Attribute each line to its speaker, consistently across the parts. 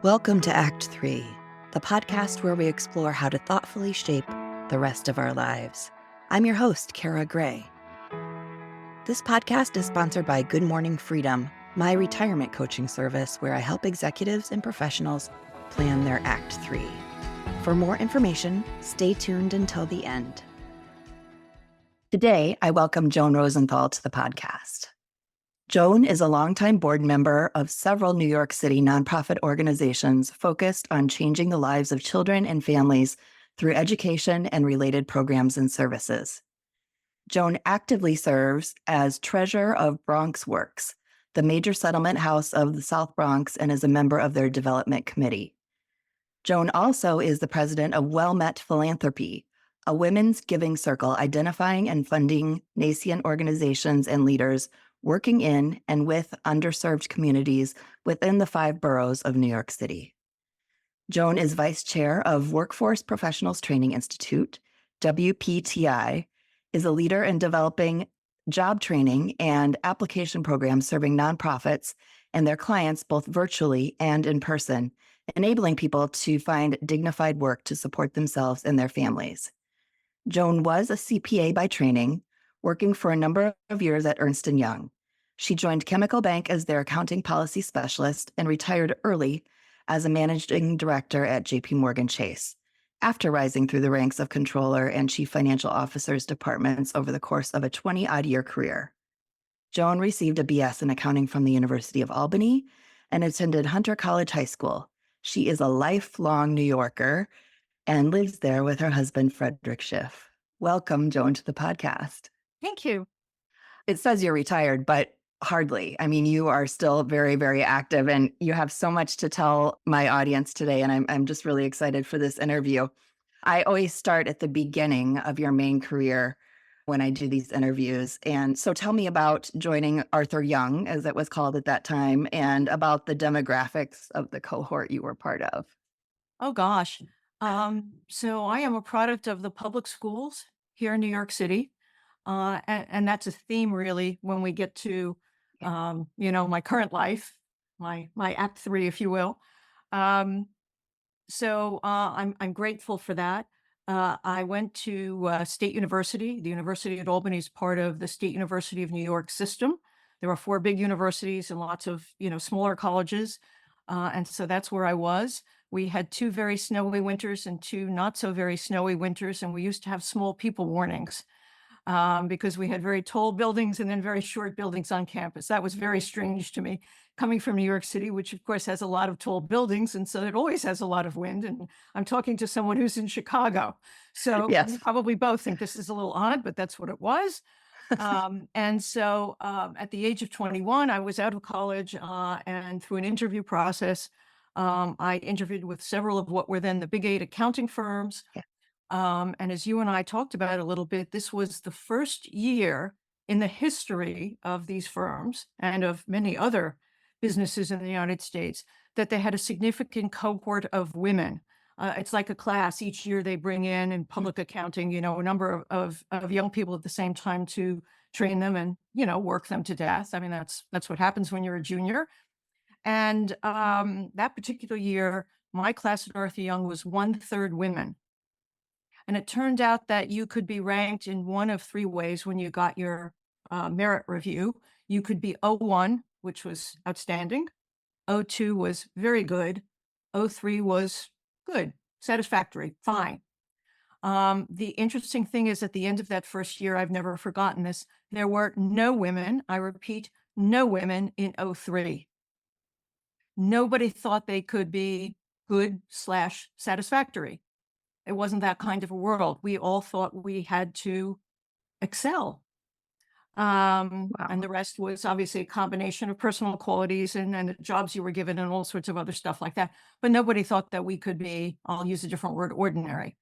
Speaker 1: Welcome to Act 3, the podcast where we explore how to thoughtfully shape the rest of our lives. I'm your host, Cara Gray. This podcast is sponsored by Good Morning Freedom, my retirement coaching service where I help executives and professionals plan their Act 3. For more information, stay tuned until the end. Today, I welcome Joan Rosenthal to the podcast. Joan is a longtime board member of several New York City nonprofit organizations focused on changing the lives of children and families through education and related programs and services. Joan actively serves as treasurer of Bronx Works, the major settlement house of the South Bronx, and is a member of their development committee. Joan also is the president of Well Met Philanthropy, a women's giving circle identifying and funding nascent organizations and leaders working in and with underserved communities within the 5 boroughs of New York City. Joan is vice chair of Workforce Professionals Training Institute, WPTI, is a leader in developing job training and application programs serving nonprofits and their clients both virtually and in person, enabling people to find dignified work to support themselves and their families. Joan was a CPA by training, working for a number of years at Ernst & Young. She joined Chemical Bank as their accounting policy specialist and retired early as a managing director at JP Morgan Chase, after rising through the ranks of controller and chief financial officer's departments over the course of a 20-odd-year career. Joan received a BS in accounting from the University of Albany and attended Hunter College High School. She is a lifelong New Yorker and lives there with her husband, Frederick Schiff. Welcome, Joan, to the podcast.
Speaker 2: Thank you.
Speaker 1: It says you're retired, but hardly. I mean, you are still very, very active, and you have so much to tell my audience today, and I'm just really excited for this interview. I always start at the beginning of your main career when I do these interviews. And so tell me about joining Arthur Young, as it was called at that time, and about the demographics of the cohort you were part of.
Speaker 2: Oh gosh. So I am a product of the public schools here in New York City. And that's a theme really when we get to my current life, my act 3, if you will. I'm grateful for that. I went to State University. The University at Albany is part of the State University of New York system. There are 4 big universities and lots of smaller colleges, and so that's where I was. We had 2 very snowy winters and 2 not so very snowy winters, and we used to have small people warnings because we had very tall buildings and then very short buildings on campus. That was very strange to me, coming from New York City, which of course has a lot of tall buildings, and so it always has a lot of wind. And I'm talking to someone who's in Chicago, so
Speaker 1: Yes.
Speaker 2: we probably both think this is a little odd, but that's what it was. At the age of 21, I was out of college, and through an interview process, I interviewed with several of what were then the Big 8 accounting firms.
Speaker 1: Yeah.
Speaker 2: And as you and I talked about a little bit, this was the first year in the history of these firms and of many other businesses in the United States that they had a significant cohort of women. It's like a class each year they bring in public accounting, a number of young people at the same time to train them and, work them to death. I mean, that's what happens when you're a junior. And that particular year, my class at Arthur Young was 1/3 women. And it turned out that you could be ranked in one of 3 ways when you got your merit review. You could be O1, which was outstanding. O2 was very good. O3 was good, satisfactory, fine. The interesting thing is at the end of that first year, I've never forgotten this, there were no women, I repeat, no women in O3. Nobody thought they could be good/satisfactory. It wasn't that kind of a world. We all thought we had to excel. And
Speaker 1: Wow.
Speaker 2: the rest was obviously a combination of personal qualities and the jobs you were given and all sorts of other stuff like that. But nobody thought that we could be, I'll use a different word, ordinary.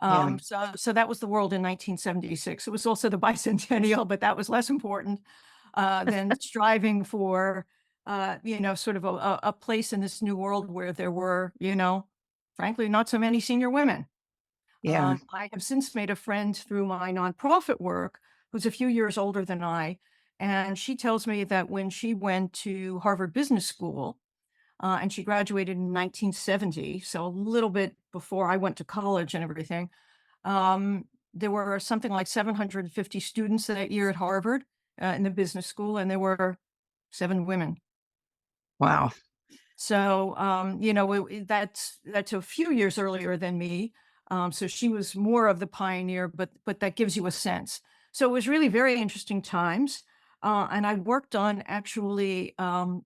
Speaker 1: Yeah.
Speaker 2: So that was the world in 1976. It was also the bicentennial, but that was less important than striving for, sort of a place in this new world where there were, frankly, not so many senior women.
Speaker 1: Yeah.
Speaker 2: I have since made a friend through my nonprofit work who's a few years older than I, and she tells me that when she went to Harvard Business School, and she graduated in 1970, so a little bit before I went to college and everything. There were something like 750 students that year at Harvard in the business school, and there were 7 women.
Speaker 1: Wow.
Speaker 2: So, that's a few years earlier than me. So she was more of the pioneer, but that gives you a sense. So it was really very interesting times. And I worked on actually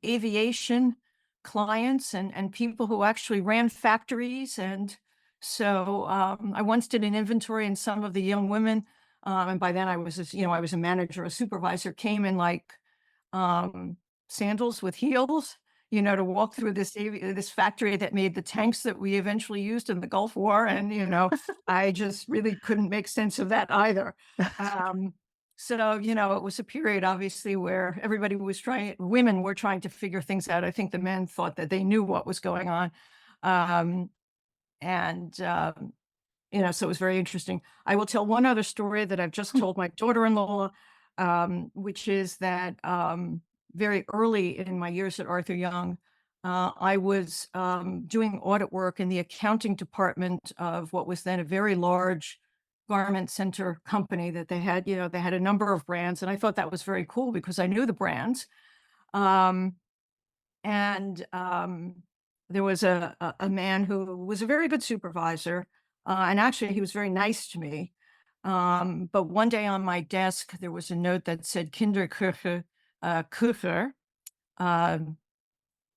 Speaker 2: aviation clients and people who actually ran factories. And so I once did an inventory, and some of the young women, and by then I was, I was a manager, a supervisor, came in like um, sandals with heels, to walk through this factory that made the tanks that we eventually used in the Gulf War, and, I just really couldn't make sense of that either. Um, so, it was a period, obviously, where women were trying to figure things out. I think the men thought that they knew what was going on. Um, and so it was very interesting. I will tell one other story that I've just told my daughter-in-law, which is that very early in my years at Arthur Young, I was doing audit work in the accounting department of what was then a very large garment center company that they had a number of brands, and I thought that was very cool because I knew the brands. Um, and there was a man who was a very good supervisor, and actually he was very nice to me. But one day on my desk there was a note that said Kinderküche, Küche, uh,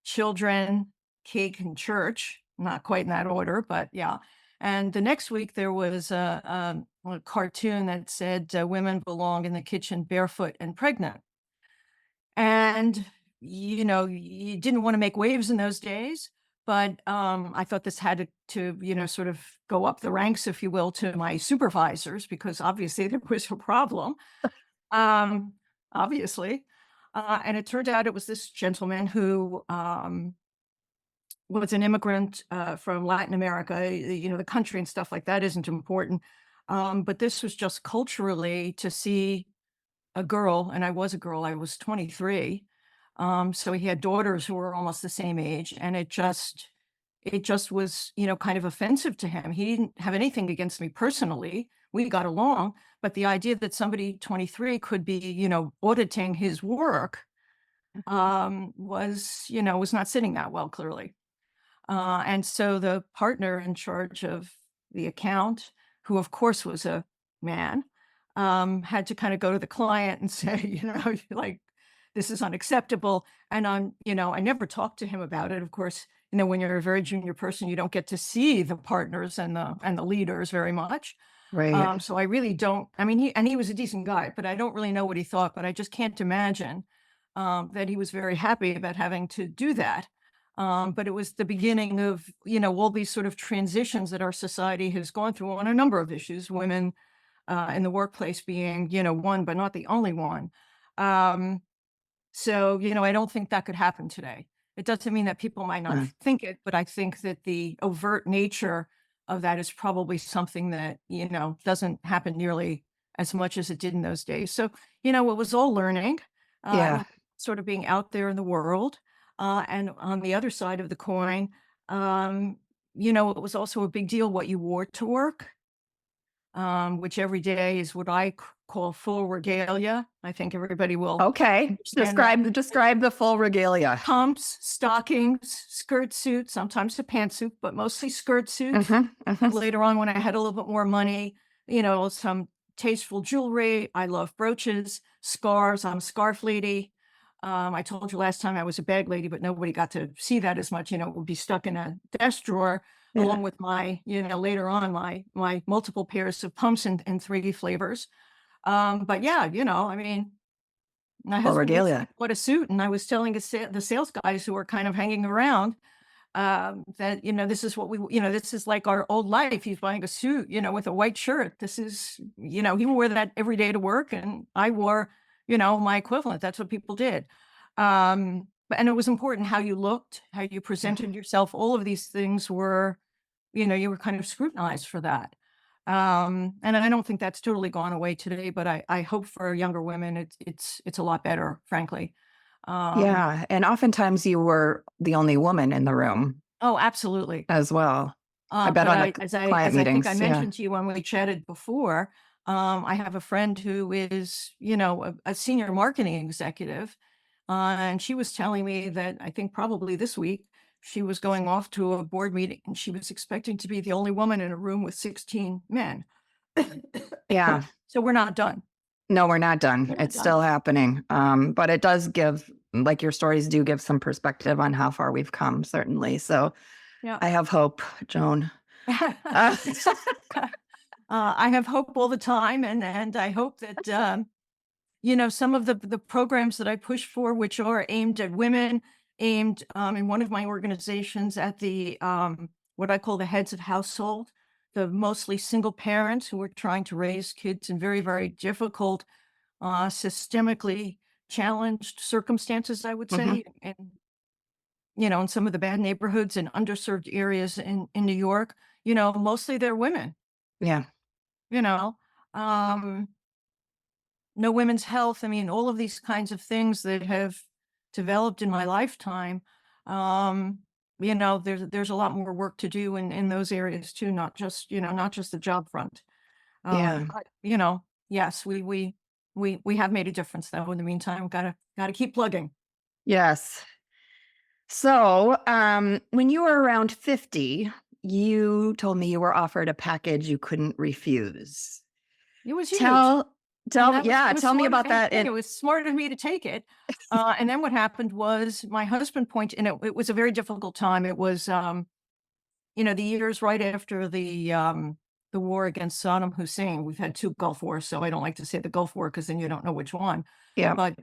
Speaker 2: children, cake, and church. Not quite in that order, but yeah. And the next week there was a cartoon that said women belong in the kitchen barefoot and pregnant. And, you didn't wanna make waves in those days, but, I thought this had to, sort of go up the ranks, if you will, to my supervisors because obviously there was a problem, um, obviously. And it turned out it was this gentleman who, was an immigrant, from Latin America. The country and stuff like that isn't important, but this was just culturally to see a girl, and I was a girl, I was 23. So he had daughters who were almost the same age, and it just was, kind of offensive to him. He didn't have anything against me personally. We got along, but the idea that somebody 23 could be, auditing his work was not sitting that well, clearly. And so the partner in charge of the account, who of course was a man, had to kind of go to the client and say, like, this is unacceptable. And I never talked to him about it. Of course, when you're a very junior person, you don't get to see the partners and the leaders very much.
Speaker 1: Right.
Speaker 2: So I really don't. I mean, he was a decent guy, but I don't really know what he thought. But I just can't imagine that he was very happy about having to do that. But it was the beginning of, all these sort of transitions that our society has gone through on a number of issues, women in the workplace being, one, but not the only one. Um, so, I don't think that could happen today. It doesn't mean that people might not
Speaker 1: Uh,
Speaker 2: think it, but I think that the overt nature of that is probably something that, doesn't happen nearly as much as it did in those days. So, it was all learning, it
Speaker 1: yeah.
Speaker 2: was sort of being out there in the world. And on the other side of the coin, um, it was also a big deal what you wore to work, which every day is what I call full regalia. I think everybody will
Speaker 1: Okay.
Speaker 2: understand that.
Speaker 1: Describe the full regalia.
Speaker 2: Pumps, stockings, skirt suits, sometimes a pantsuit, but mostly skirt suits.
Speaker 1: Mhm, mhm.
Speaker 2: Later on, when I had a little bit more money, some tasteful jewelry. I love brooches, scarves. I'm a scarf lady. I told you last time I was a bag lady, but nobody got to see that as much. It would be stuck in a desk drawer
Speaker 1: Yeah.
Speaker 2: along with my, later on my multiple pairs of pumps in 3D flavors. But yeah, I mean, my
Speaker 1: Full
Speaker 2: husband recently
Speaker 1: regalia.
Speaker 2: bought a suit, and I was telling the sales guys who were kind of hanging around that this is what this is like our old life. He's buying a suit, with a white shirt. This is, he wore that every day to work, and I wore, my equivalent. That's what people did. And it was important how you looked, how you presented yourself. All of these things were, you were kind of scrutinized for that. And I don't think that's totally gone away today, but I hope for younger women it's a lot better, frankly. Um,
Speaker 1: Yeah. And oftentimes you were the only woman in the room
Speaker 2: oh, absolutely.
Speaker 1: as well. I bet
Speaker 2: But
Speaker 1: on the
Speaker 2: I,
Speaker 1: client
Speaker 2: as I think I
Speaker 1: meetings. Yeah.
Speaker 2: mentioned to you when we chatted before, I have a friend who is, you know, a senior marketing executive, and she was telling me that I think probably this week she was going off to a board meeting and she was expecting to be the only woman in a room with 16 men.
Speaker 1: Yeah.
Speaker 2: So we're not done.
Speaker 1: No, we're not done.
Speaker 2: We're not
Speaker 1: It's
Speaker 2: done.
Speaker 1: still happening. But it does give, like your stories do give some perspective on how far we've come, certainly. So
Speaker 2: Yeah.
Speaker 1: I have hope, Joan. Uh,
Speaker 2: I have hope all the time, and I hope that you know, some of the programs that I push for, which are aimed at women, aimed in one of my organizations at the what I call the heads of household, the mostly single parents who are trying to raise kids in very, very difficult, systemically challenged circumstances, I would
Speaker 1: mhm.
Speaker 2: say, and you know, in some of the bad neighborhoods and underserved areas in New York, you know, mostly they're women,
Speaker 1: Yeah.
Speaker 2: you know. Um, no women's health. I mean, all of these kinds of things that have developed in my lifetime. Um, you know, there's a lot more work to do in those areas too, not just, you know, not just the job front.
Speaker 1: Yeah.
Speaker 2: But, you know, yes, we have made a difference though. In the meantime, gotta keep plugging.
Speaker 1: Yes. So, when you were around 50, you told me you were offered a package you couldn't refuse.
Speaker 2: It was huge.
Speaker 1: Tell,
Speaker 2: And
Speaker 1: yeah,
Speaker 2: that was
Speaker 1: tell me
Speaker 2: smart of
Speaker 1: about
Speaker 2: me.
Speaker 1: that.
Speaker 2: It was smart of me to take it. And then what happened was my husband pointed, and it was a very difficult time. It was you know, the years right after the war against Saddam Hussein. We've had 2 Gulf Wars, so I don't like to say the Gulf War because then you don't know which one.
Speaker 1: Yeah.
Speaker 2: But,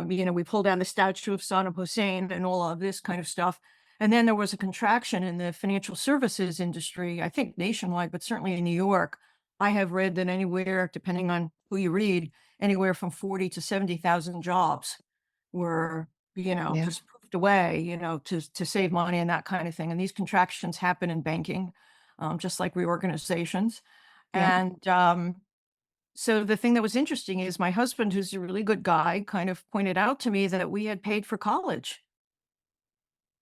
Speaker 2: you know, we pulled down the statue of Saddam Hussein and all of this kind of stuff. And then there was a contraction in the financial services industry, I think nationwide, but certainly in New York. I have read that anywhere, depending on who you read, anywhere from 40 to 70,000 jobs were, you know,
Speaker 1: Yeah.
Speaker 2: just poofed away, you know, to save money and that kind of thing. And these contractions happen in banking, just like reorganizations.
Speaker 1: Yeah.
Speaker 2: And so the thing that was interesting is my husband, who's a really good guy, kind of pointed out to me that we had paid for college.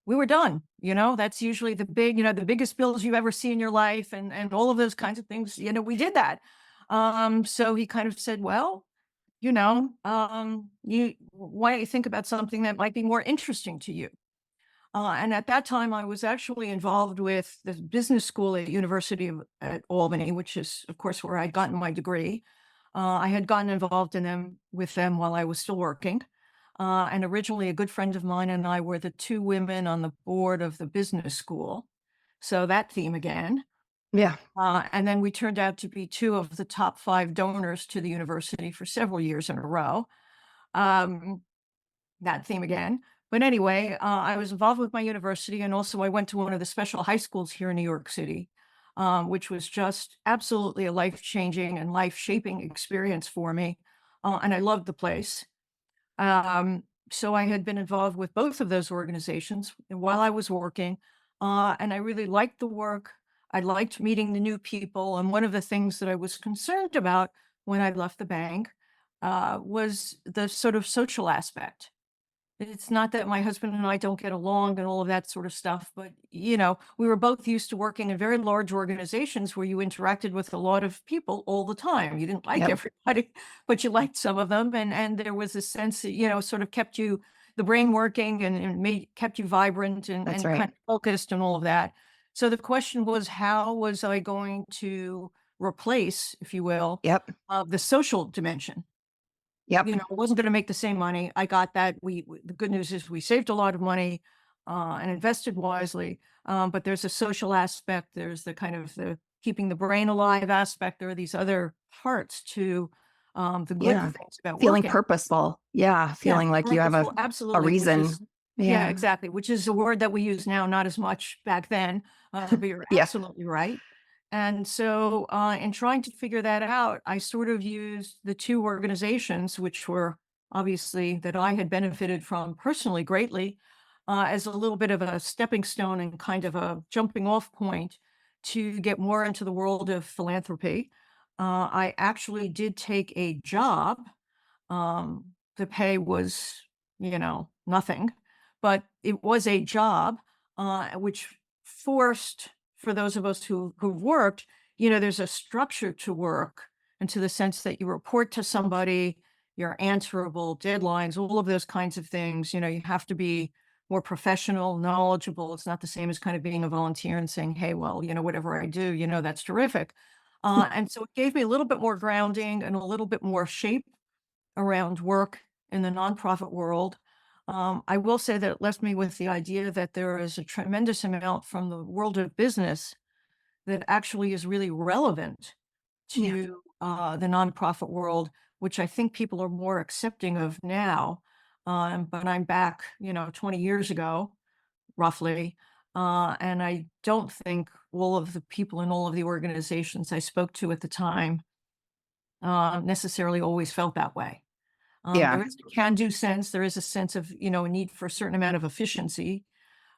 Speaker 2: We were done. You know, that's usually the big, you know, the biggest bills you ever see in your life and all of those kinds of things. You know, we did that. So he kind of said, well, you know, you why don't you think about something that might be more interesting to you? And at that time, I was actually involved with the business school at University of at Albany, which is, of course, where I'd gotten my degree. I had gotten involved in them with them while I was still working. And originally, a good friend of mine and I were the 2 women on the board of the business school. So that theme again.
Speaker 1: Yeah.
Speaker 2: And then we turned out to be 2 of the top 5 donors to the university for several years in a row. Um, that theme again. But anyway, I was involved with my university, and also I went to one of the special high schools here in New York City, which was just absolutely a life changing and life shaping experience for me. And I loved the place. Um, so I had been involved with both of those organizations while I was working, and I really liked the work. I liked meeting the new people. And one of the things that I was concerned about when I left the bank was the sort of social aspect. It's not that my husband and I don't get along and all of that sort of stuff, but you know, we were both used to working in very large organizations where you interacted with a lot of people all the time. You didn't like
Speaker 1: Yep.
Speaker 2: everybody, but you liked some of them, and there was a sense that, you know, sort of kept you the brain working and made kept you vibrant
Speaker 1: That's
Speaker 2: and
Speaker 1: right.
Speaker 2: kind of focused and all of that. So the question was, how was I going to replace, if you will,
Speaker 1: Yep.
Speaker 2: the social dimension?
Speaker 1: Yep.
Speaker 2: You know, I wasn't gonna make the same money. I got that. The good news is we saved a lot of money, and invested wisely. But there's a social aspect. There's the kind of the keeping the brain alive aspect. There are these other parts to, the good
Speaker 1: Yeah.
Speaker 2: things about
Speaker 1: Feeling
Speaker 2: working.
Speaker 1: purposeful. Yeah.
Speaker 2: Yeah,
Speaker 1: Feeling like you have
Speaker 2: purposeful,
Speaker 1: a
Speaker 2: absolutely, which is
Speaker 1: reason.
Speaker 2: yeah,
Speaker 1: Yeah.
Speaker 2: exactly, which is a word that we use now, not as much back then, but you're
Speaker 1: Yeah.
Speaker 2: absolutely right. And so, in trying to figure that out, I sort of used the 2 organizations, which were obviously that I had benefited from personally greatly, as a little bit of a stepping stone and kind of a jumping off point to get more into the world of philanthropy. I actually did take a job, the pay was, you know, nothing, but it was a job, which forced, for those of us who've worked, there's a structure to work, and to the sense that you report to somebody, you're answerable, deadlines, all of those kinds of things. You have to be more professional, knowledgeable. It's not the same as kind of being a volunteer and saying, hey, well, whatever I do, that's terrific. And so it gave me a little bit more grounding and a little bit more shape around work in the nonprofit world. I will say that it left me with the idea that there is a tremendous amount from the world of business that actually is really relevant
Speaker 1: Yeah.
Speaker 2: to the nonprofit world, which I think people are more accepting of now. But I'm back, 20 years ago, roughly. And I don't think all of the people in all of the organizations I spoke to at the time necessarily always felt that way.
Speaker 1: Yeah.
Speaker 2: There is a can-do sense. There is a sense of, a need for a certain amount of efficiency.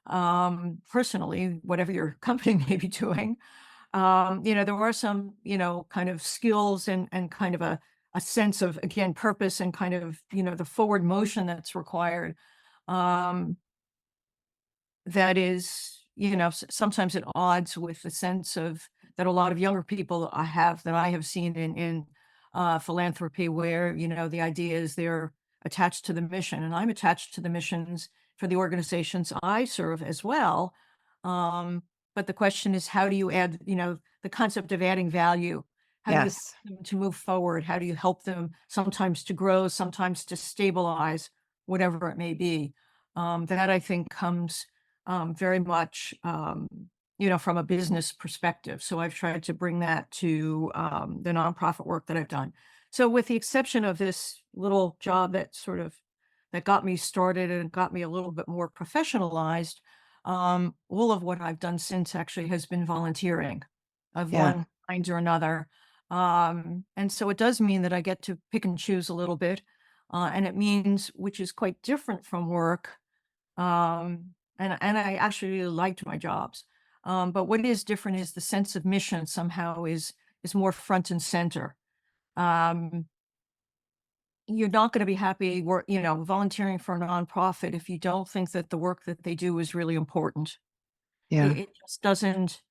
Speaker 2: Personally, whatever your company may be doing, there are some, kind of skills and kind of a sense of, again, purpose and kind of, the forward motion that's required. Um, that is, sometimes at odds with the sense of that a lot of younger people that I have seen in philanthropy, where the idea is they're attached to the mission, and I'm attached to the missions for the organizations I serve as well. Um, but the question is, how do you add, the concept of adding value? How do you help
Speaker 1: Yes.
Speaker 2: them to move forward? How do you help them sometimes to grow, sometimes to stabilize, whatever it may be? That I think comes very much, from a business perspective. So I've tried to bring that to the nonprofit work that I've done. So with the exception of this little job that got me started and got me a little bit more professionalized, all of what I've done since actually has been volunteering of
Speaker 1: Yeah.
Speaker 2: one kind or another. And so it does mean that I get to pick and choose a little bit. And it means, which is quite different from work, and I actually really liked my jobs. But what is different is the sense of mission somehow is more front and center. Um, you're not going to be happy volunteering for a nonprofit if you don't think that the work that they do is really important.
Speaker 1: Yeah.
Speaker 2: It just doesn't,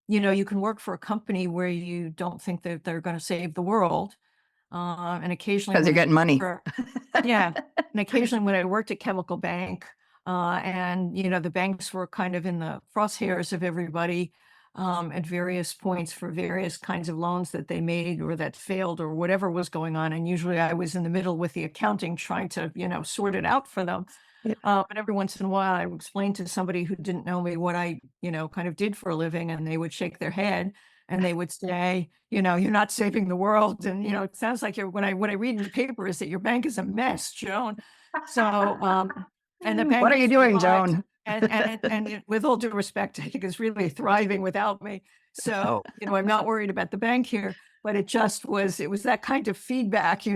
Speaker 2: you can work for a company where you don't think that they're going to save the world. And occasionally
Speaker 1: Because you're
Speaker 2: when
Speaker 1: getting money.
Speaker 2: yeah. And occasionally when I worked at Chemical Bank, and, the banks were kind of in the crosshairs of everybody, at various points for various kinds of loans that they made or that failed or whatever was going on. And usually I was in the middle with the accounting trying to, sort it out for them.
Speaker 1: Yeah.
Speaker 2: But every once in a while I would explain to somebody who didn't know me what I, kind of did for a living, and they would shake their head and they would say, you're not saving the world. And, it sounds like what I read in the paper is that your bank is a mess, Joan. So, and the
Speaker 1: What
Speaker 2: bank
Speaker 1: are you
Speaker 2: has
Speaker 1: doing,
Speaker 2: survived,
Speaker 1: Joan?
Speaker 2: with all due respect, I think it's really thriving without me. So, I'm not worried about the bank here, but it was that kind of feedback.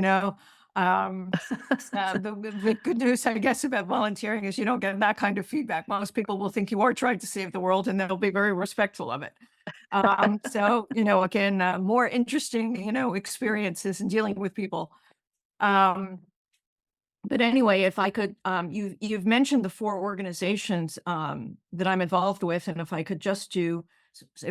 Speaker 2: Um, the good news, I guess, about volunteering is you don't get that kind of feedback. Most people will think you are trying to save the world, and they'll be very respectful of it. So, again, more interesting, experiences in dealing with people. Um, but anyway, if I could, you've mentioned the 4 organizations that I'm involved with, and if I could just it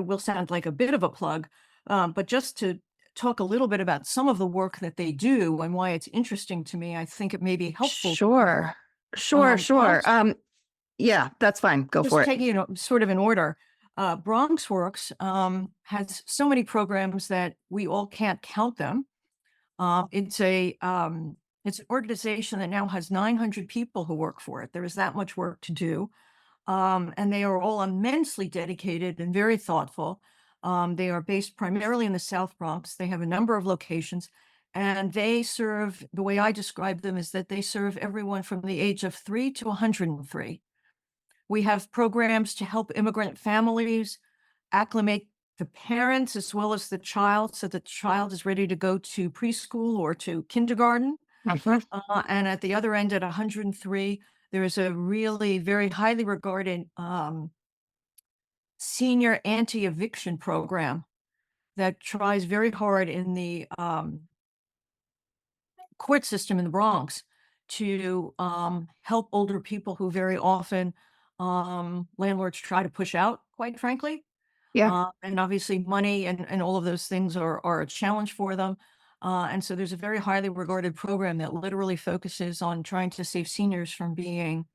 Speaker 2: will sound like a bit of a plug, but just to talk a little bit about some of the work that they do and why it's interesting to me, I think it may be helpful to
Speaker 1: Sure.
Speaker 2: people.
Speaker 1: Sure.
Speaker 2: Bronx,
Speaker 1: Yeah, that's fine. Go for
Speaker 2: just
Speaker 1: it.
Speaker 2: taking it sort of in order. Bronx Works has so many programs that we all can't count them. It's an organization that now has 900 people who work for it. There is that much work to do. And they are all immensely dedicated and very thoughtful. They are based primarily in the South Bronx. They have a number of locations, and they serve, the way I describe them is that they serve everyone from the age of 3 to 103. We have programs to help immigrant families acclimate the parents as well as the child, so that the child is ready to go to preschool or to kindergarten.
Speaker 1: Mhm.
Speaker 2: And at the other end, at 103, there is a really very highly regarded senior anti-eviction program that tries very hard in the court system in the Bronx to help older people who very often landlords try to push out, quite frankly.
Speaker 1: Yeah.
Speaker 2: And obviously money and all of those things are a challenge for them. And so there's a very highly regarded program that literally focuses on trying to save seniors from being,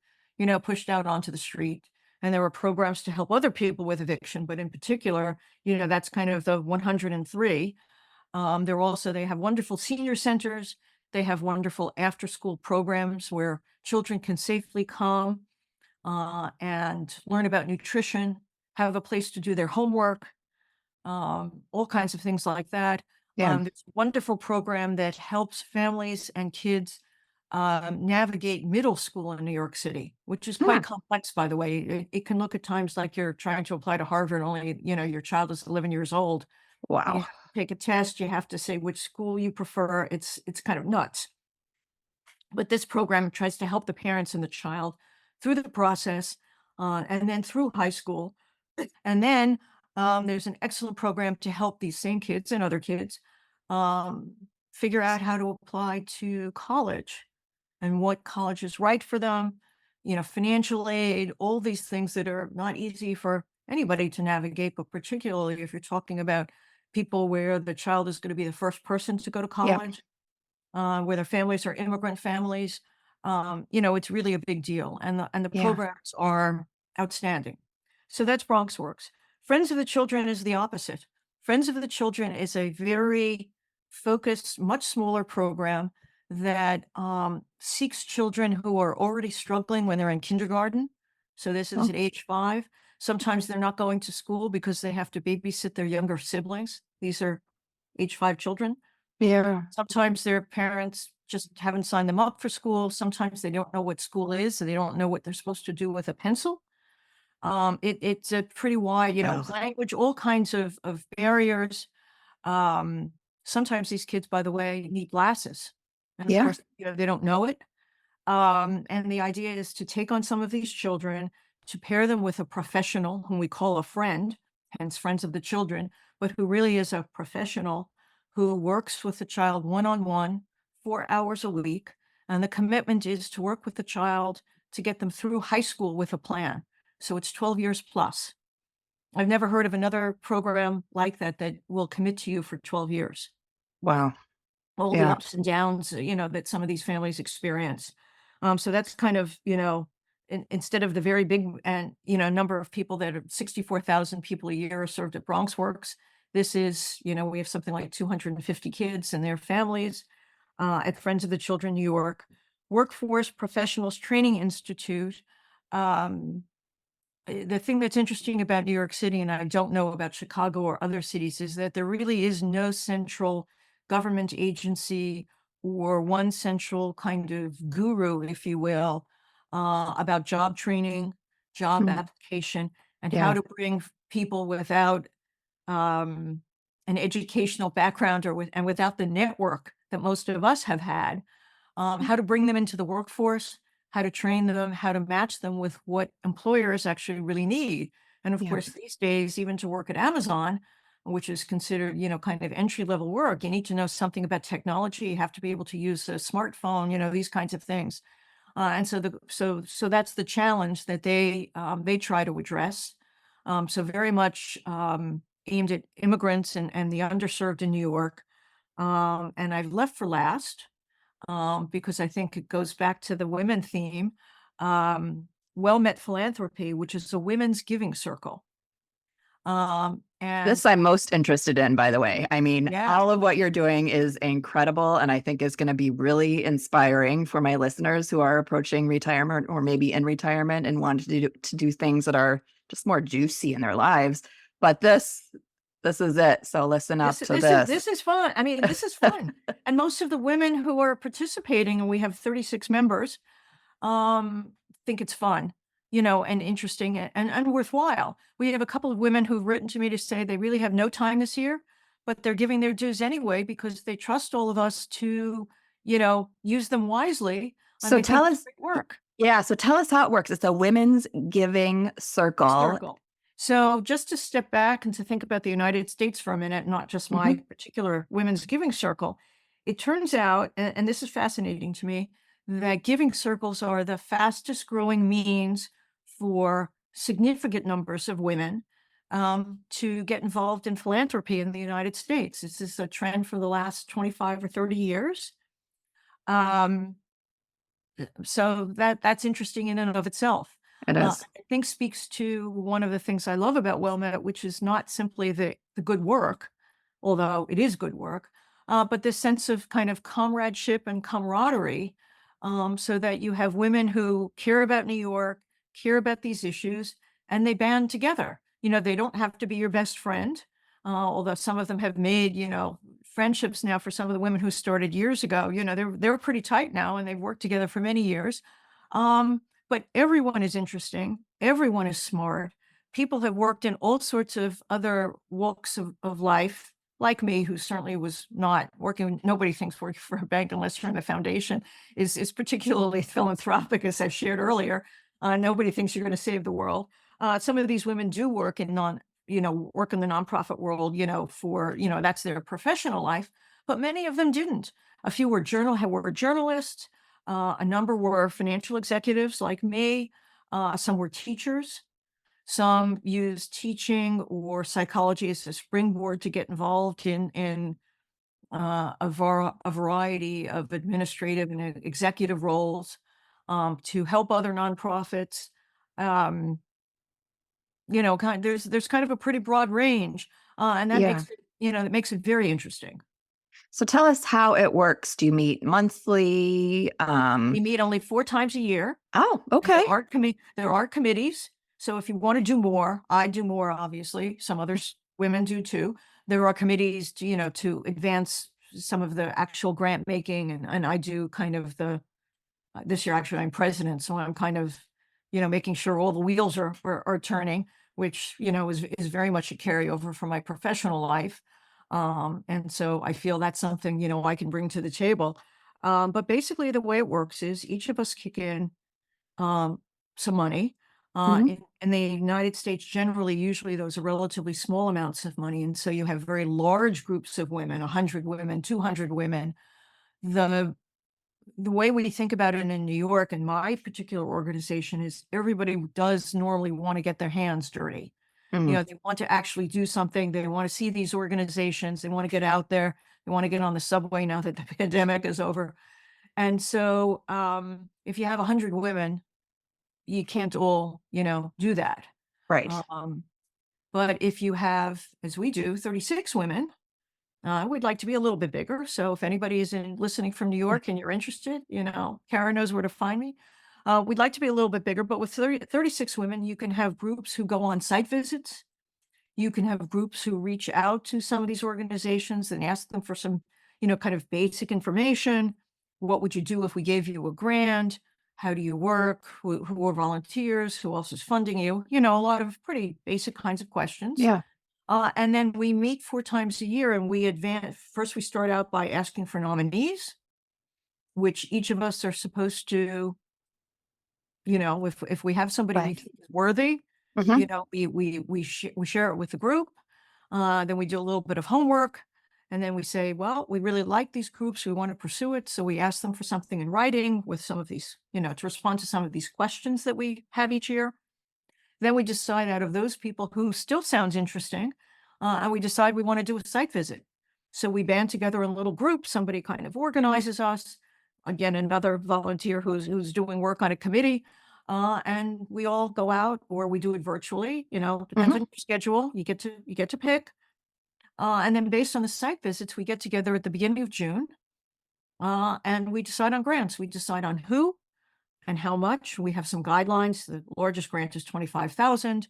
Speaker 2: pushed out onto the street. And there are programs to help other people with eviction, but in particular, that's kind of the 103. They have wonderful senior centers. They have wonderful after school programs where children can safely come and learn about nutrition, have a place to do their homework, all kinds of things like that.
Speaker 1: Yeah.
Speaker 2: There's a wonderful program that helps families and kids navigate middle school in New York City, which is
Speaker 1: Hmm.
Speaker 2: quite complex, by the way. It can look at times like you're trying to apply to Harvard, only, your child is 11 years old. You
Speaker 1: Wow.
Speaker 2: have to take a test. You have to say which school you prefer. It's kind of nuts. But this program tries to help the parents and the child through the process, and then through high school. And then there's an excellent program to help these same kids and other kids um, figure out how to apply to college and what college is right for them, financial aid, all these things that are not easy for anybody to navigate, but particularly if you're talking about people where the child is going to be the first person to go to
Speaker 1: Yeah.
Speaker 2: college, where their families are immigrant families. It's really a big deal, and the
Speaker 1: Yeah.
Speaker 2: programs are outstanding. So that's Bronx Works. Friends of the Children is the opposite. Friends of the Children is a very focused, much smaller program that seeks children who are already struggling when they're in kindergarten. So this is
Speaker 1: Oh,
Speaker 2: at age 5. Sometimes they're not going to school because they have to babysit their younger siblings. These are age 5 children.
Speaker 1: yeah.
Speaker 2: Sometimes their parents just haven't signed them up for school. Sometimes they don't know what school is, so they don't know what they're supposed to do with a pencil. It's a pretty wide,
Speaker 1: Well,
Speaker 2: language, all kinds of barriers. Um, Sometimes these kids, by the way, need glasses, and of
Speaker 1: yeah.
Speaker 2: course, they don't know it. And the idea is to take on some of these children, to pair them with a professional whom we call a friend, hence friends of the children, but who really is a professional who works with the child one on one, 4 hours a week. And the commitment is to work with the child to get them through high school with a plan. So it's 12 years plus. I've never heard of another program like that that will commit to you for 12 years.
Speaker 1: Wow.
Speaker 2: All the
Speaker 1: Yeah.
Speaker 2: ups and downs, that some of these families experience. So that's kind of, instead of the very big and, number of people that are 64,000 people a year are served at Bronx Works, this is, we have something like 250 kids and their families at Friends of the Children New York. Workforce Professionals Training Institute. Um, the thing that's interesting about New York City, and I don't know about Chicago or other cities, is that there really is no central government agency or one central kind of guru, if you will, about job training, job
Speaker 1: Hmm.
Speaker 2: application, and how
Speaker 1: Yeah.
Speaker 2: to bring people without um, an educational background and without the network that most of us have had, how to bring them into the workforce, how to train them, how to match them with what employers actually really need. And of
Speaker 1: Yeah.
Speaker 2: course, these days, even to work at Amazon, which is considered, kind of entry level work, you need to know something about technology. You have to be able to use a smartphone, these kinds of things. And so that's the challenge that they try to address. So very much aimed at immigrants and the underserved in New York. And I've left for last because I think it goes back to the women theme. Well Met Philanthropy, which is a women's giving circle. And
Speaker 1: This I'm most interested in, by the way. I mean,
Speaker 2: yeah,
Speaker 1: all of what you're doing is incredible, and I think is going to be really inspiring for my listeners who are approaching retirement or maybe in retirement and want to do things that are just more juicy in their lives. But this is it. So listen up to this.
Speaker 2: this is fun. I mean, this is fun. And most of the women who are participating, and we have 36 members, um, think it's fun, and interesting and worthwhile. We have a couple of women who've written to me to say they really have no time this year, but they're giving their dues anyway because they trust all of us to, use them wisely. And
Speaker 1: So
Speaker 2: they think
Speaker 1: tell
Speaker 2: it's
Speaker 1: us,
Speaker 2: great work.
Speaker 1: yeah, so tell us how it works. It's a women's giving circle.
Speaker 2: Circle. So just to step back and to think about the United States for a minute, not just my
Speaker 1: Mhm.
Speaker 2: particular women's giving circle, it turns out, and this is fascinating to me, that giving circles are the fastest growing means for significant numbers of women to get involved in philanthropy in the United States. This is a trend for the last 25 or 30 years. Um, so that's interesting in and of itself.
Speaker 1: It is.
Speaker 2: I think speaks to one of the things I love about WellMet, which is not simply the good work, although it is good work, but this sense of kind of comradeship and camaraderie, so that you have women who care about New York, care about these issues, and they band together. They don't have to be your best friend, although some of them have made, friendships now for some of the women who started years ago. They're pretty tight now and they've worked together for many years. But everyone is interesting. Everyone is smart. People have worked in all sorts of other walks of life, like me, who certainly was not working. Nobody thinks working for a bank unless you're in the foundation is particularly philanthropic, as I shared earlier. Nobody thinks you're going to save the world. Some of these women do work in work in the nonprofit world, that's their professional life, but many of them didn't. A few were journalists. A number were financial executives like me. Some were teachers. Some used teaching or psychology as a springboard to get involved in a variety of administrative and executive roles to help other nonprofits. Um, there's kind of a pretty broad range, and that
Speaker 1: Yeah.
Speaker 2: makes it very interesting.
Speaker 1: So tell us how it works. Do you meet monthly?
Speaker 2: We meet only 4 times a year.
Speaker 1: Oh,
Speaker 2: And
Speaker 1: okay.
Speaker 2: there are committees. So if you want to do more, I do more, obviously. Some others, women do too. There are committees to advance some of the actual grant making, and I do kind of this year actually I'm president, so I'm kind of making sure all the wheels are turning, which is very much a carryover from my professional life. And so I feel that's something I can bring to the table. But basically, the way it works is each of us kick in um, some money.
Speaker 1: Mhm.
Speaker 2: In the United States, generally, usually those are relatively small amounts of money. And so you have very large groups of women, 100 women, 200 women. The the way we think about it in New York and my particular organization is everybody does normally want to get their hands dirty.
Speaker 1: Mm.
Speaker 2: They want to actually do something. They want to see these organizations. They want to get out there. They want to get on the subway now that the pandemic is over. And so if you have 100 women, you can't all, do that.
Speaker 1: Right.
Speaker 2: Um, but if you have, as we do, 36 women, we'd like to be a little bit bigger. So if anybody is listening from New
Speaker 1: Mm.
Speaker 2: York and you're interested, Cara knows where to find me. We'd like to be a little bit bigger, but with 36 women, you can have groups who go on site visits. You can have groups who reach out to some of these organizations and ask them for some, kind of basic information. What would you do if we gave you a grant? How do you work? Who are volunteers? Who else is funding you? A lot of pretty basic kinds of questions.
Speaker 1: Yeah.
Speaker 2: And then we meet 4 times a year and we advance. First, we start out by asking for nominees, which each of us are supposed to, if we have somebody we
Speaker 1: Right.
Speaker 2: think is worthy,
Speaker 1: Mhm.
Speaker 2: we share it with the group. Then we do a little bit of homework, and then we say, well, we really like these groups. We want to pursue it. So we ask them for something in writing with some of these, to respond to some of these questions that we have each year. Then we decide out of those people who still sounds interesting, and we decide we want to do a site visit. So we band together in little groups. Somebody kind of organizes us. Again, another volunteer who's doing work on a committee, and we all go out, or we do it virtually. Depends
Speaker 1: Mhm.
Speaker 2: on your schedule. You get to pick, and then based on the site visits, we get together at the beginning of June, and we decide on grants. We decide on who and how much. We have some guidelines. The largest grant is 25,000,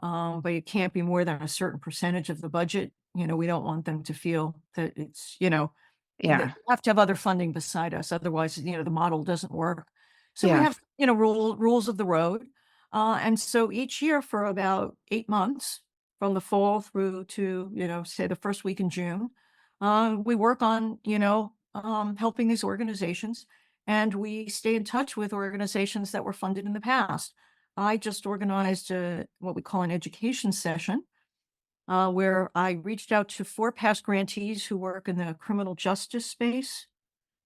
Speaker 2: but it can't be more than a certain percentage of the budget. We don't want them to feel that it's, they
Speaker 1: Yeah.
Speaker 2: have to have other funding beside us. Otherwise, the model doesn't work. So we
Speaker 1: Yeah.
Speaker 2: have, rules of the road. And so each year for about 8 months, from the fall through to, say the first week in June, we work on, helping these organizations, and we stay in touch with organizations that were funded in the past. I just organized what we call an education session, where I reached out to 4 past grantees who work in the criminal justice space.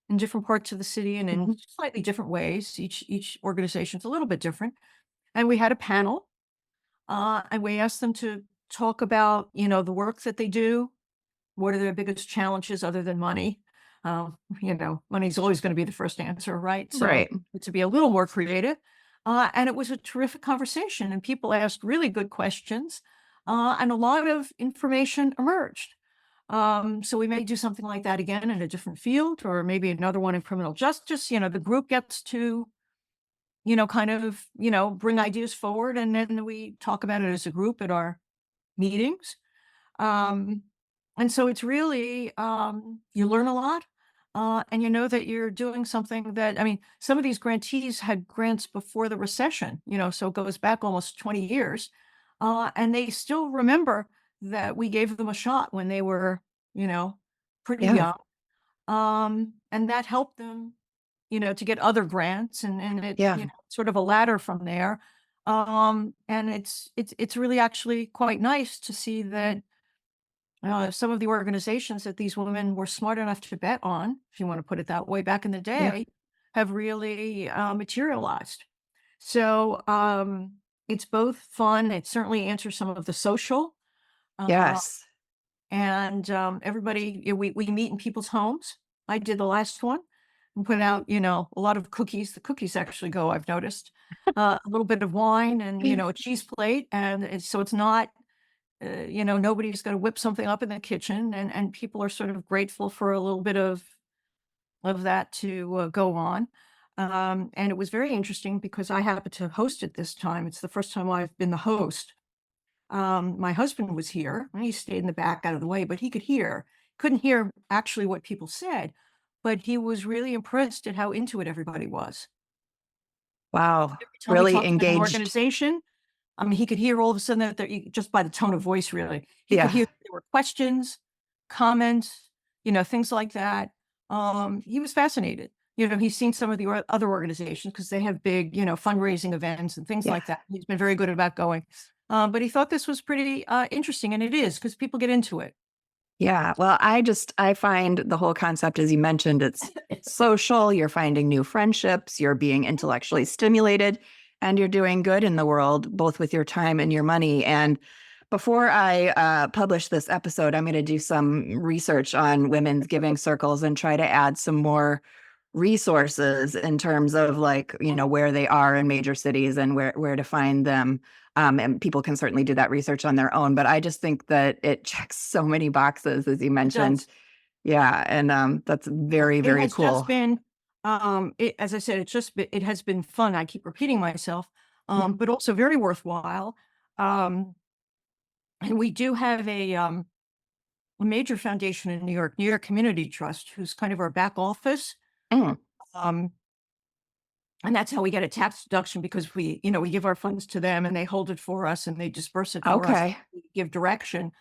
Speaker 2: in different parts of the city and in
Speaker 1: Mhm.
Speaker 2: slightly different ways. Each organization's a little bit different. And we had a panel, and we asked them to talk about, the work that they do. What are their biggest challenges other than money? Money's always going to be the first answer, right? So
Speaker 1: Right.
Speaker 2: to be a little more creative. And it was a terrific conversation, and people asked really good questions, and a lot of information emerged. So we may do something like that again in a different field, or maybe another one in criminal justice. The group gets to, kind of, bring ideas forward, and then we talk about it as a group at our meetings. Um, and so it's really, you learn a lot, and you know that you're doing something that, I mean, some of these grantees had grants before the recession, so it goes back almost 20 years. And they still remember that we gave them a shot when they were, you know, pretty
Speaker 1: Yeah.
Speaker 2: young. And that helped them, to get other grants, and it,
Speaker 1: Yeah.
Speaker 2: sort of a ladder from there. And it's really actually quite nice to see that some of the organizations that these women were smart enough to bet on, if you want to put it that way, back in the
Speaker 1: Yeah.
Speaker 2: day, have really materialized. So it's both fun. It certainly answers some of the social, uh,
Speaker 1: Yes.
Speaker 2: and everybody. We meet in people's homes. I did the last one and put out, a lot of cookies. The cookies actually go, I've noticed. A little bit of wine and a cheese plate, and so it's not nobody's going to whip something up in the kitchen, and people are sort of grateful for a little bit of that to go on. And it was very interesting because I happened to host it this time. It's the first time I've been the host. My husband was here, and he stayed in the back out of the way, but he could hear. Couldn't hear actually what people said, but he was really impressed at how into it everybody was.
Speaker 1: Wow.
Speaker 2: Every time we
Speaker 1: Really
Speaker 2: talked about an
Speaker 1: engaged.
Speaker 2: organization, I mean, he could hear all of a sudden that just by the tone of voice, really, he could
Speaker 1: Yeah.
Speaker 2: hear there were questions, comments, things like that. He was fascinated. He's seen some of the other organizations because they have big, fundraising events and things
Speaker 1: Yeah.
Speaker 2: like that. He's been very good about going. But he thought this was pretty interesting, and it is because people get into it.
Speaker 1: Yeah. Well, I find the whole concept, as you mentioned, it's social, you're finding new friendships, you're being intellectually stimulated, and you're doing good in the world, both with your time and your money. And before I publish this episode, I'm going to do some research on women's giving circles and try to add some more resources in terms of, like, where they are in major cities and where to find them. And people can certainly do that research on their own. But I just think that it checks so many boxes, as you
Speaker 2: It
Speaker 1: mentioned.
Speaker 2: does.
Speaker 1: Yeah. And that's very,
Speaker 2: It
Speaker 1: very
Speaker 2: has just
Speaker 1: cool.
Speaker 2: been, as I said, it has been fun. I keep repeating myself,
Speaker 1: Mhm.
Speaker 2: but also very worthwhile. Um, and we do have a major foundation in New York Community Trust, who's kind of our back office.
Speaker 1: Mm,
Speaker 2: Um, and that's how we get a tax deduction because we give our funds to them and they hold it for us and they disperse it for us.
Speaker 1: okay.
Speaker 2: We give direction.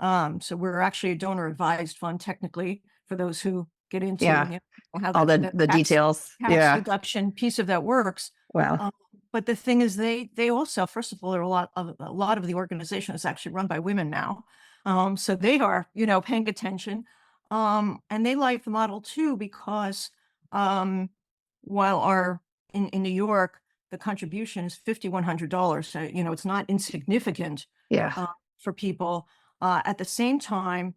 Speaker 2: So we're actually a donor advised fund technically for those who get into,
Speaker 1: Yeah.
Speaker 2: how
Speaker 1: All
Speaker 2: the
Speaker 1: the details.
Speaker 2: tax
Speaker 1: Yeah.
Speaker 2: deduction piece of that works.
Speaker 1: Well,
Speaker 2: Um, but the thing is, they also, first of all, there are a lot of the organization is actually run by women now, so they are paying attention, and they like the model too because um, while our in New York the contribution is $5,100, so it's not insignificant
Speaker 1: yeah.
Speaker 2: uh, for people. At the same time,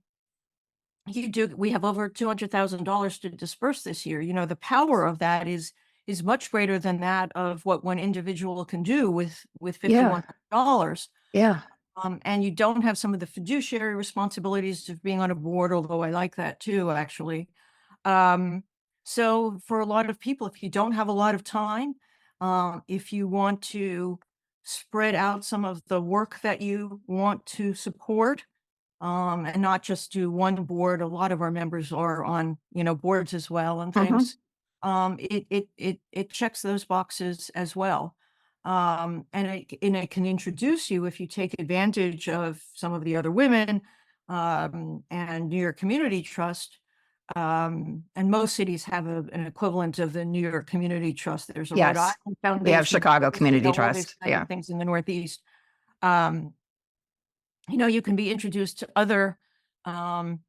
Speaker 2: we have over $200,000 to disperse this year. The power of that is much greater than that of what one individual can do with
Speaker 1: Yeah.
Speaker 2: $5,100.
Speaker 1: Yeah.
Speaker 2: And you don't have some of the fiduciary responsibilities of being on a board, although I like that too, actually. Um, so for a lot of people, if you don't have a lot of time, if you want to spread out some of the work that you want to support, and not just do one board. A lot of our members are on, boards as well and
Speaker 1: Hmm.
Speaker 2: things. It checks those boxes as well. And it can introduce you if you take advantage of some of the other women, and New York Community Trust. And most cities have an equivalent of the New York Community Trust. There's a Rhode
Speaker 1: Yes.
Speaker 2: Island
Speaker 1: We have
Speaker 2: Foundation,
Speaker 1: Chicago Community
Speaker 2: all these
Speaker 1: Trust.
Speaker 2: kinds
Speaker 1: Yeah.
Speaker 2: of things in the Northeast. Um, you can be introduced to other um,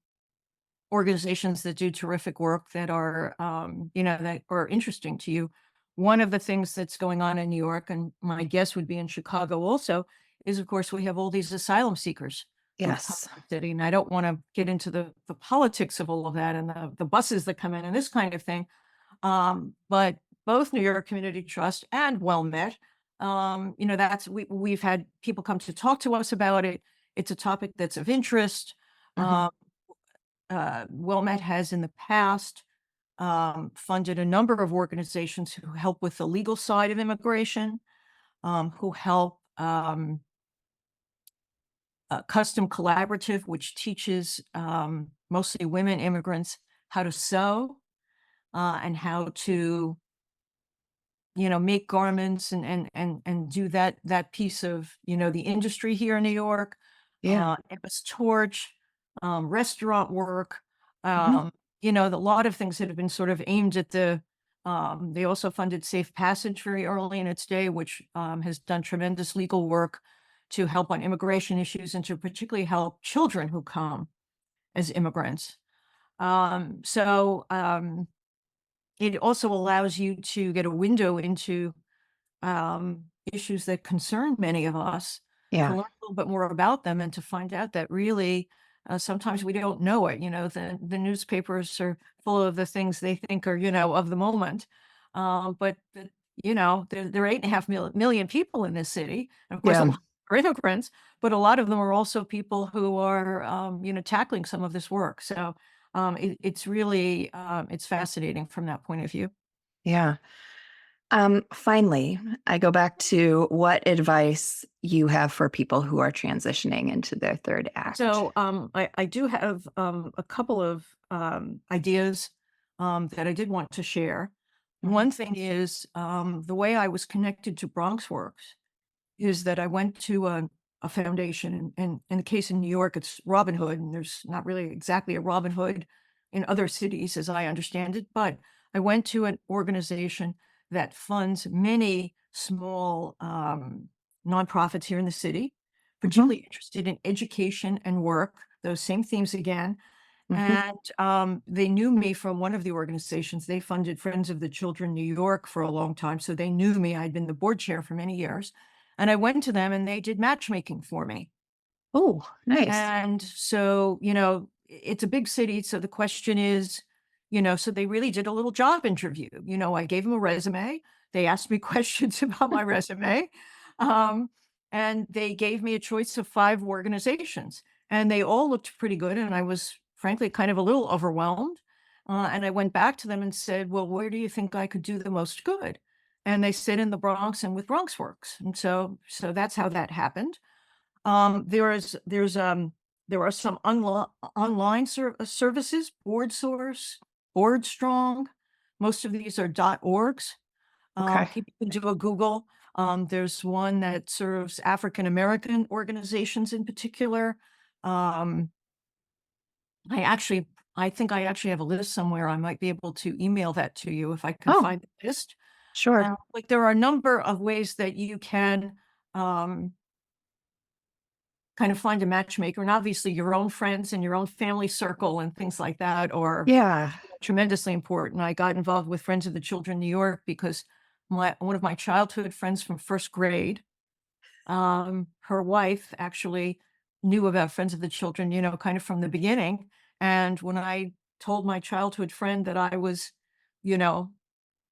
Speaker 2: organizations that do terrific work that are, that are interesting to you. One of the things that's going on in New York, and my guess would be in Chicago also, is of course we have all these asylum seekers who've come
Speaker 1: Yes.
Speaker 2: to the city. And I don't want to get into the politics of all of that and the buses that come in and this kind of thing. But both New York Community Trust and Well Met, we've had people come to talk to us about it. It's a topic that's of interest.
Speaker 1: Hmm.
Speaker 2: Um, Well Met has in the past funded a number of organizations who help with the legal side of immigration, who help Custom Collaborative, which teaches mostly women immigrants how to sew and how to make garments and do that piece of, the industry here in New York,
Speaker 1: Yeah.
Speaker 2: Emma's Torch, restaurant work,
Speaker 1: Hmm.
Speaker 2: a lot of things that have been sort of aimed at they also funded Safe Passage very early in its day, which has done tremendous legal work to help on immigration issues and to particularly help children who come as immigrants. It also allows you to get a window into issues that concern many of us, to
Speaker 1: Yeah.
Speaker 2: learn a little bit more about them and to find out that really sometimes we don't know it. The newspapers are full of the things they think are, of the moment. There are 8.5 million people in this city. And of course, a
Speaker 1: Yeah.
Speaker 2: lot are immigrants, but a lot of them are also people who are, tackling some of this work. So it's really, it's fascinating from that point of view.
Speaker 1: Yeah. Finally, I go back to what advice you have for people who are transitioning into their third act.
Speaker 2: So, I do have a couple of ideas that I did want to share.
Speaker 1: Mhm.
Speaker 2: One thing is the way I was connected to Bronx Works is that I went to a foundation, and in the case in New York, it's Robin Hood, and there's not really exactly a Robin Hood in other cities, as I understand it. But I went to an organization that funds many small nonprofits here in the city,
Speaker 1: Mhm.
Speaker 2: particularly interested in education and work, those same themes again.
Speaker 1: Mhm.
Speaker 2: And they knew me from one of the organizations. They funded Friends of the Children New York for a long time. So they knew me. I'd been the board chair for many years. And I went to them and they did matchmaking for me.
Speaker 1: Oh, nice.
Speaker 2: And so, it's a big city. So the question is, so they really did a little job interview. I gave them a resume. They asked me questions about my resume. Um, and they gave me a choice of 5 organizations. And they all looked pretty good. And I was frankly kind of a little overwhelmed. And I went back to them and said, well, where do you think I could do the most good? And they said in the Bronx and with Bronx Works. And so that's how that happened. There are some online services, Board Source, Board Strong. Most of these are .orgs.
Speaker 1: Okay.
Speaker 2: People can do a Google. There's one that serves African American organizations in particular. Um, I actually, I think I actually have a list somewhere. I might be able to email that to you if I can
Speaker 1: Oh,
Speaker 2: find the list.
Speaker 1: sure.
Speaker 2: Like there are a number of ways that you can um, kind of find a matchmaker, and obviously your own friends and your own family circle and things like that are
Speaker 1: Yeah.
Speaker 2: tremendously important. I got involved with Friends of the Children New York because one of my childhood friends from first grade, her wife actually knew about Friends of the Children, kind of from the beginning. And when I told my childhood friend that I was, you know,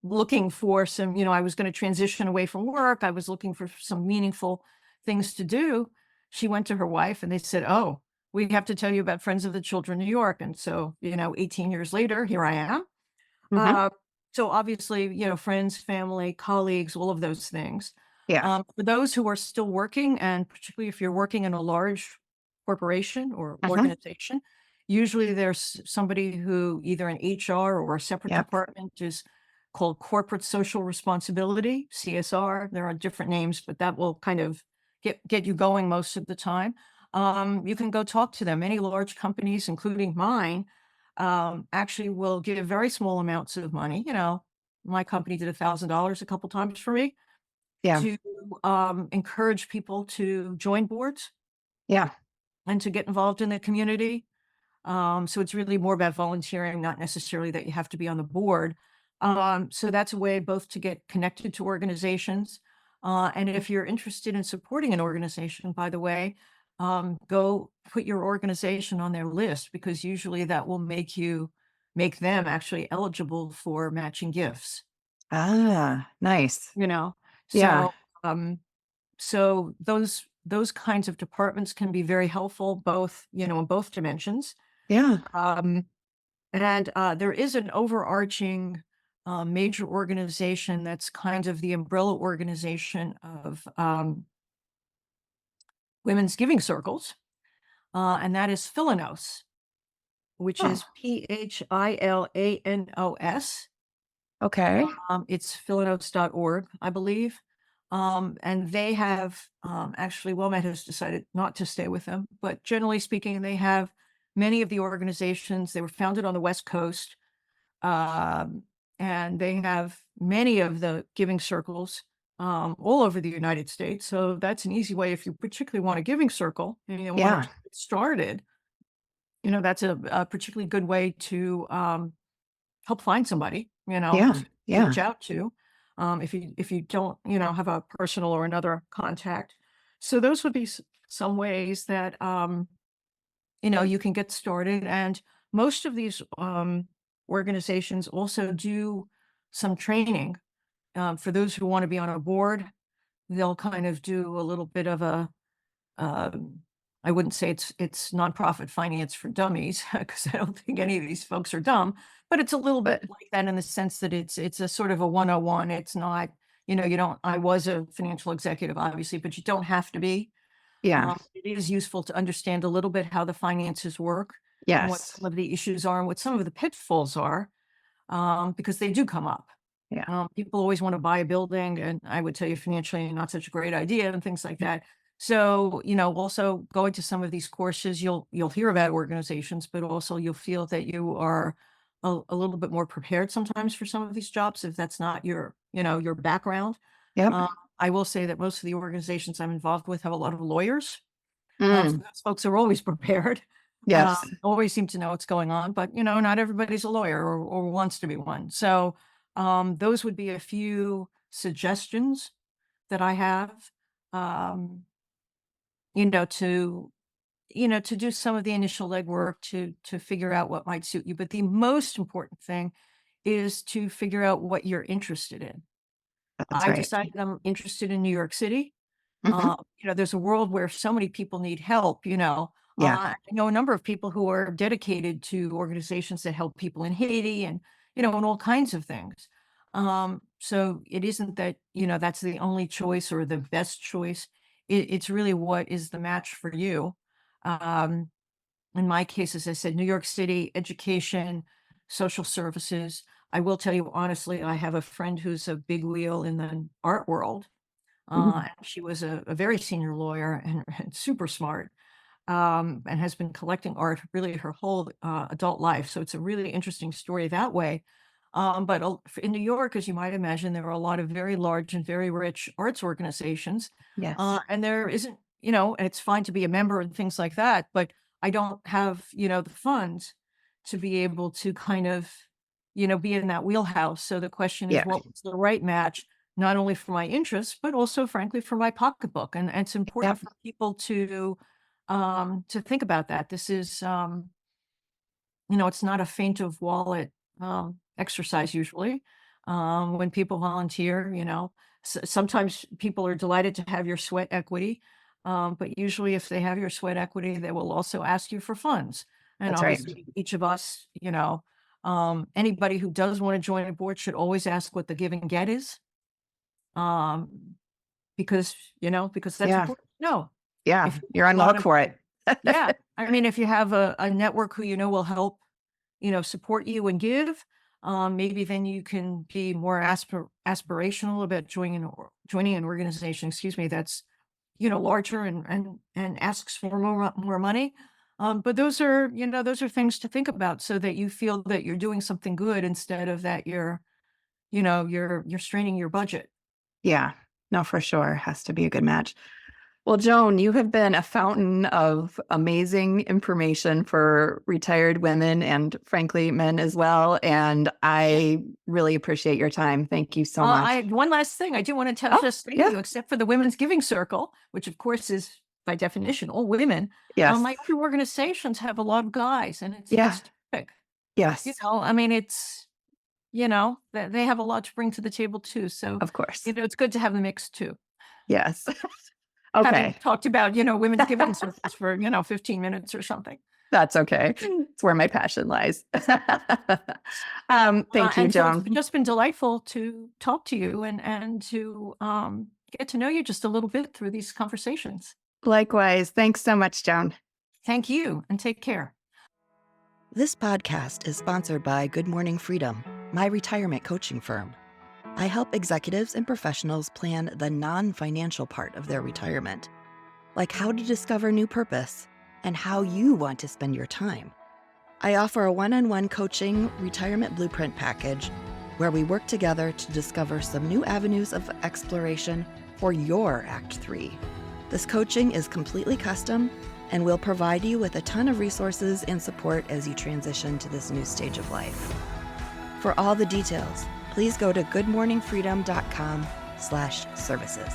Speaker 2: looking for some, I was going to transition away from work. I was looking for some meaningful things to do. She went to her wife and they said, oh, we have to tell you about Friends of the Children New York. And so, 18 years later, here I am.
Speaker 1: Hmm.
Speaker 2: Uh, so obviously, friends, family, colleagues, all of those things.
Speaker 1: Yeah.
Speaker 2: For those who are still working, and particularly if you're working in a large corporation or
Speaker 1: Hmm.
Speaker 2: organization, usually there's somebody who either in HR or a separate
Speaker 1: Yep.
Speaker 2: department is called corporate social responsibility, CSR. There are different names, but that will kind of get you going most of the time. You can go talk to them. Many large companies, including mine, actually will give very small amounts of money. My company did $1,000 a couple times for me
Speaker 1: Yeah.
Speaker 2: to encourage people to join boards
Speaker 1: Yeah.
Speaker 2: and to get involved in the community. So it's really more about volunteering, not necessarily that you have to be on the board. So that's a way both to get connected to organizations. And if you're interested in supporting an organization, by the way, go put your organization on their list, because usually that will make them actually eligible for matching gifts,
Speaker 1: Ah, nice.
Speaker 2: you know?
Speaker 1: Yeah.
Speaker 2: So, um, so those kinds of departments can be very helpful, both, in both dimensions.
Speaker 1: Yeah.
Speaker 2: Um, and there is an overarching major organization that's kind of the umbrella organization of women's giving circles, and that is Philanos, which
Speaker 1: Oh,
Speaker 2: is Philanos.
Speaker 1: okay.
Speaker 2: It's philanos.org, I believe. And they have, actually, WellMed has decided not to stay with them, but generally speaking, they have many of the organizations. They were founded on the West Coast, um, and they have many of the giving circles all over the United States. So that's an easy way if you particularly want a giving circle and you want
Speaker 1: Yeah.
Speaker 2: to get started. That's a particularly good way to help find somebody,
Speaker 1: Yeah.
Speaker 2: to
Speaker 1: Yeah.
Speaker 2: reach out to, if you don't, have a personal or another contact. So those would be some ways that, you can get started. And most of these organizations also do some training for those who want to be on a board. They'll kind of do a little bit of a, um, I wouldn't say it's nonprofit finance for dummies, because I don't think any of these folks are dumb, but it's a little bit
Speaker 1: But
Speaker 2: like that in the sense that it's a sort of a 101. It's not, you don't. I was a financial executive, obviously, but you don't have to be.
Speaker 1: yeah.
Speaker 2: It is useful to understand a little bit how the finances work and what
Speaker 1: Yes.
Speaker 2: some of the issues are and what some of the pitfalls are, because they do come up.
Speaker 1: Yeah.
Speaker 2: People always want to buy a building, and I would tell you financially not such a great idea and things like that. So, also going to some of these courses, you'll hear about organizations, but also you'll feel that you are a little bit more prepared sometimes for some of these jobs if that's not your background.
Speaker 1: Yep.
Speaker 2: Um, I will say that most of the organizations I'm involved with have a lot of lawyers, so
Speaker 1: Mm.
Speaker 2: those folks are always prepared,
Speaker 1: Yes.
Speaker 2: always seem to know what's going on, but, not everybody's a lawyer or wants to be one. So, those would be a few suggestions that I have, um, to, to do some of the initial legwork to figure out what might suit you. But the most important thing is to figure out what you're interested in.
Speaker 1: That's
Speaker 2: I
Speaker 1: right.
Speaker 2: decided I'm interested in New York City.
Speaker 1: Mhm.
Speaker 2: There's a world where so many people need help.
Speaker 1: Yeah.
Speaker 2: I know a number of people who are dedicated to organizations that help people in Haiti and, and all kinds of things. So it isn't that, that's the only choice or the best choice. It's really what is the match for you. Um, in my case, as I said, New York City, education, social services. I will tell you honestly, I have a friend who's a big wheel in the art world.
Speaker 1: Mhm.
Speaker 2: She was a very senior lawyer and super smart, and has been collecting art really her whole adult life. So it's a really interesting story that way. But in New York, as you might imagine, there are a lot of very large and very rich arts organizations.
Speaker 1: Yes.
Speaker 2: And there isn't, and it's fine to be a member and things like that, but I don't have, the funds to be able to kind of, be in that wheelhouse. So the question is,
Speaker 1: Yeah.
Speaker 2: what was the right match, not only for my interests, but also, frankly, for my pocketbook? And it's important
Speaker 1: Yep.
Speaker 2: for people to think about that. This is, it's not a faint of wallet exercise usually. When people volunteer, sometimes people are delighted to have your sweat equity, but usually if they have your sweat equity, they will also ask you for funds. And
Speaker 1: That's right.
Speaker 2: obviously, each of us, anybody who does want to join a board should always ask what the give and get is, um, because that's
Speaker 1: Yeah.
Speaker 2: important. No,
Speaker 1: Yeah.
Speaker 2: if you
Speaker 1: You're
Speaker 2: have
Speaker 1: on
Speaker 2: a
Speaker 1: the
Speaker 2: lot
Speaker 1: hook
Speaker 2: of,
Speaker 1: for it.
Speaker 2: yeah, I mean, if you have a network who will help, support you and give, maybe then you can be more aspirational about joining an organization, excuse me, that's, larger and asks for more money. But those are things to think about so that you feel that you're doing something good instead of that you're straining your budget.
Speaker 1: Yeah. No, for sure. Has to be a good match. Well, Joan, you have been a fountain of amazing information for retired women and frankly, men as well. And I really appreciate your time. Thank you so much.
Speaker 2: One last thing I do want to
Speaker 1: Oh,
Speaker 2: just thank
Speaker 1: yeah.
Speaker 2: you, except for the Women's Giving Circle, which of course is by definition all women.
Speaker 1: Yes.
Speaker 2: My other organizations have a lot of guys, and
Speaker 1: Yeah.
Speaker 2: it's terrific.
Speaker 1: Yes.
Speaker 2: I mean, it's they have a lot to bring to the table too. So
Speaker 1: Of course.
Speaker 2: it's good to have the mix too.
Speaker 1: Yes.
Speaker 2: Having
Speaker 1: Okay.
Speaker 2: talked about women's giving circles for 15 minutes or something.
Speaker 1: That's okay. It's where my passion lies. Thank you,
Speaker 2: And so it's
Speaker 1: Joan.
Speaker 2: just been delightful to talk to you and to get to know you just a little bit through these conversations.
Speaker 1: Likewise. Thanks so much, Joan.
Speaker 2: Thank you, and take care.
Speaker 1: This podcast is sponsored by Good Morning Freedom, my retirement coaching firm. I help executives and professionals plan the non-financial part of their retirement, like how to discover new purpose and how you want to spend your time. I offer a one-on-one coaching retirement blueprint package where we work together to discover some new avenues of exploration for your Act 3. This coaching is completely custom and will provide you with a ton of resources and support as you transition to this new stage of life. For all the details, please go to goodmorningfreedom.com/services.